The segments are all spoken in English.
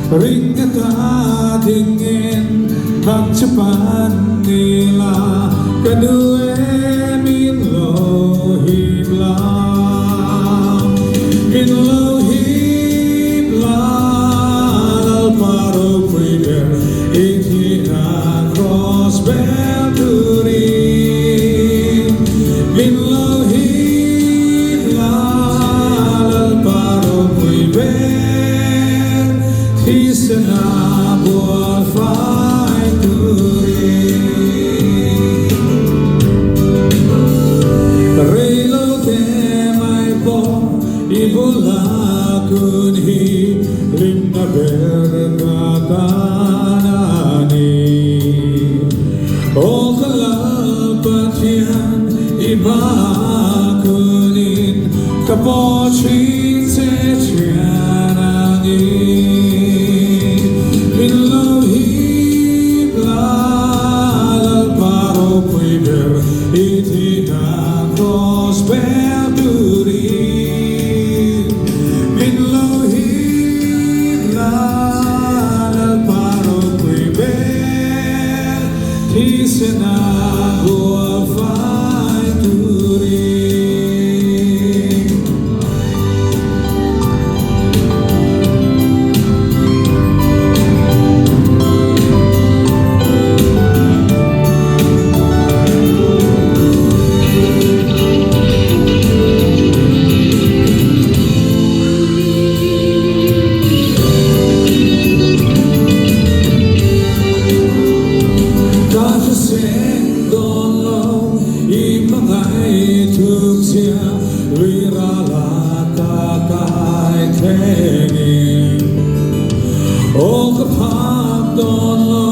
Ringkata dingin magcapan nila kadue minlohib lang Lalpa ropui itina cross bell duri minlohib Lalpa ropui Isana buat fai turi Relo temai po ibulakun hi limna berkatanani O kalapatian ibakunin kapochin setianangin Itina cross bell duri minlohib Lalpa ropui bell Isana buat fai turi O kapag doon lo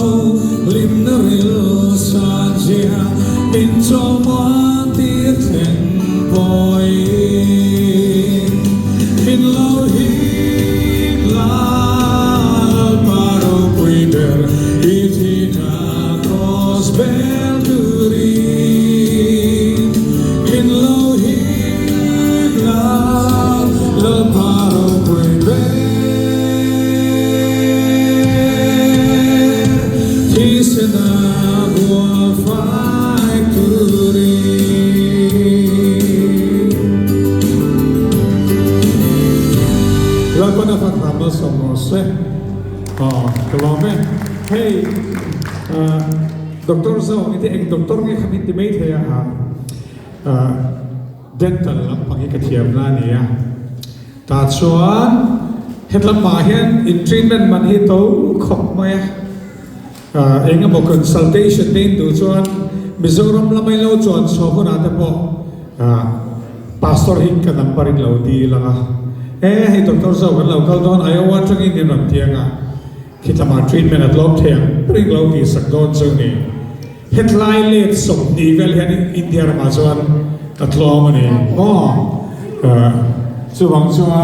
lim na ril sa siya minto mo tirten boy minlohib Lalpa ropui itina cross bell duri minlohib Lalpa ropui Isana buat fai turi Lalpa na fakrama somose kalau hey Dr. Zova itu doktornya kami timait ya dental lang pangikatiam na niya tatsuan hetlam mahian in treatment man hito kok maya Inga mo consultation din do chuan Mizoram lamay lo chuan so ko natin po pastor hin ka ng parin lo di lang hey Dr. Zova lo kal doon ayaw watang in yung tiya nga kita mga treatment at log tiyang parin lo di sak doon so ni headline lit som nivel yan India rama chuan at lo mo ni subang chuan